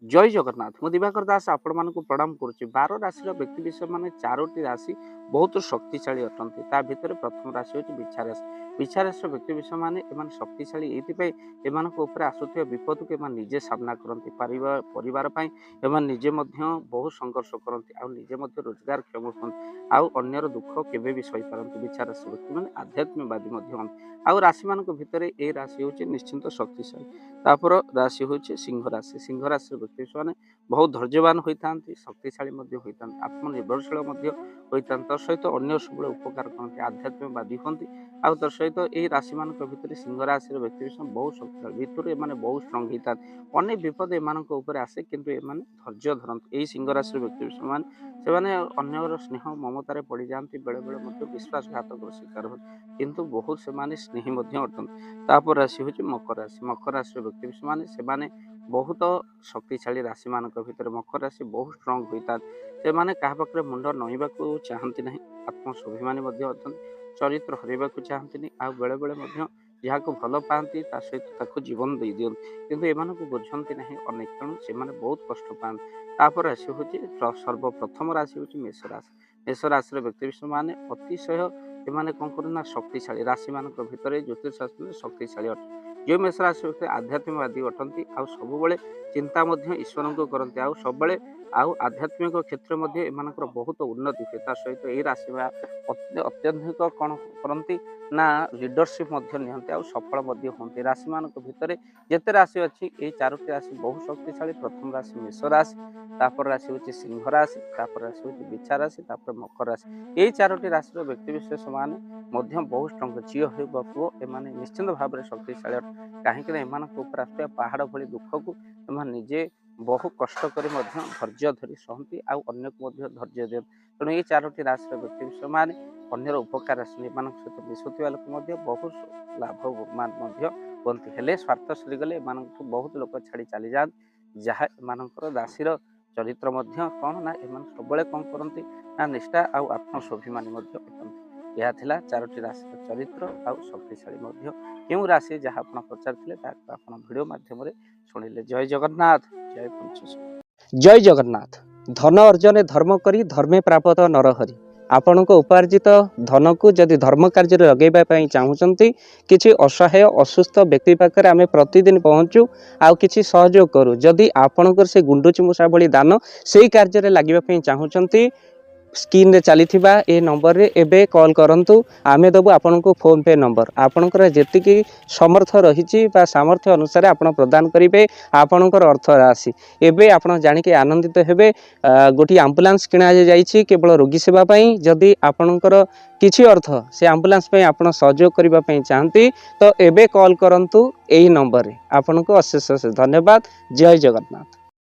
जय जगन्नाथ मु दिवाकर दास आपण मानक प्रणाम करुच्ची। 12 राशि व्यक्ति विषय मान 4टी राशि बहुत शक्तिशाली अटंती। ता भितर प्रथम राशि होची बिच्छा राशि। बिच्छा राशि व्यक्ति विषय मान एमान शक्तिशाली एतिपय एमानक ऊपर आसुथिबा विपद को एमान निजे सामना करंती। परिवार पई एमान निजे मध्य बहुत संघर्ष करंती आ निजे मध्य रोजगार क्षम होती आ अन्यर दुख केबे भी सही पारंती। बिच्छा राशि व्यक्ति मान आध्यात्मिकवादी मध्य होती आ राशि मानक भितर ए राशि होची निश्चिंत शक्तिशाली। तापर राशि होची सिंह राशि। सिंह राशि व्यक्ति माने बहुत धैर्यवान होता शक्तिशाली आत्मनिर्भरशील होता सहित अन्य सब उपकार करते आध्यात्मिकवादी होती आ सहित यही राशि मान भर सिंह राशि व्यक्ति बहुत शक्तिशाली भितर एम बहुत स्ट्रंग होता अनेक विपद एम आसे किंतु एम धैर्य धरती। यही सिंह राशि व्यक्ति से अन्यर स्नेह ममतार पड़ जाती बेले बेले विश्वासघातक शिकार हो किंतु बहुत से स्नेही अटंती। राशि हूँ मकर राशि। मकर राशि व्यक्ति से बहुत शक्तिशाली राशि मान भर मकर राशि बहुत स्ट्रंग होता से माने क्या पाखे मुंड नईवा चाहती ना आत्मस्वाभिमानी चरित्र हरवा चाहती आ बेले बेले जहाँ को भल पाती सहित जीवन दे दिखती किंतु एम बुझती ना अनेक तेणु से बहुत कष्ट पाते। राशि हूँ सर्वप्रथम राशि हूँ मेष राशि। मेष राशि व्यक्ति माने अतिशय एमाने कौन करना शक्तिशाली राशि मान भर ज्योतिष शास्त्र शक्तिशाली अटे। जो मेष राशि व्यक्ति आध्यात्मिकवादी अटंती आ सब चिंता ईश्वर को करते आ सब आध्यात्मिक क्षेत्र में एमानकर बहुत उन्नति हुए सहित यही राशि अत्यधिक कौन करती ना लीडरशिप निहंती आ सफल होती। राशि मान भितर जिते राशि अच्छी ये 4टी राशि बहुत शक्तिशाली। प्रथम राशि मेष राशि, तापर राशि हूँ सिंह राशि, तापर राशि हूँ बिच्छा राशि, तापर मकर राशि। यही 4टी राशि व्यक्ति विशेष मान बहुत स्ट्रंग झील हो पुओ एमाने निश्चिंत भाव में शक्तिशाली कहीं एम आसुवा पहाड़ भली दुख को निजे बहु कष्ट कर धैर्य धरी सहती आन्य को धैर्य दिखती। तेणु ये 4टी राशि व्यक्ति विषय मान अन्यर उपकार सहित मिशुवा लोक बहुत लाभवान बनती हेले स्वार्थ सरीगले बहुत लोक छाड़ी चली जाती जहाँ एम राशि चरित्र कौन ना एम सब कौन करती ना निष्ठा आ आत्मस्वाभिमानी अटंती। यह थिला 4टी राशि चरित्र आ शक्तिशाली क्यों राशि जहाँ आप पचारे भिडियो माध्यम शुणिले। जय जगन्नाथ, जय पंचेश्वर। जय जगन्नाथ। धन अर्जन धर्म करी धर्मे प्राप्त नरहरि। आपण को उपार्जित धन को जदि धर्म कार्य लगेगा चाहूँगी किसी असहाय असुस्थ व्यक्ति पाखे आम प्रतिदिन पहुँचू आउ किसी सहयोग करूँ जदि आपणकर से गुंडुची मूषा भली दान से कार्य लगे चाहूँगी स्क्रीन रे चली ए नंबर रे एबे कॉल करंतु आमे दबु आपन को फोन पे नंबर आपनकर जेतिकी समर्थ रही सामर्थ्य अनुसार आपण प्रदान करेंगे आपनकर अर्थ राशि एबे आपण जानी के आनंदित हेबे। गोटी एम्बुलेंस किणा जाइछि केवल रोगी सेवा पई जदि आपनकर किछि अर्थ से एम्बुलेंस पई आपण सहयोग करिबा पई चाहंती तो एबे कॉल करंतु एही नंबर रे। आपन को अशेष धन्यवाद। जय जगन्नाथ।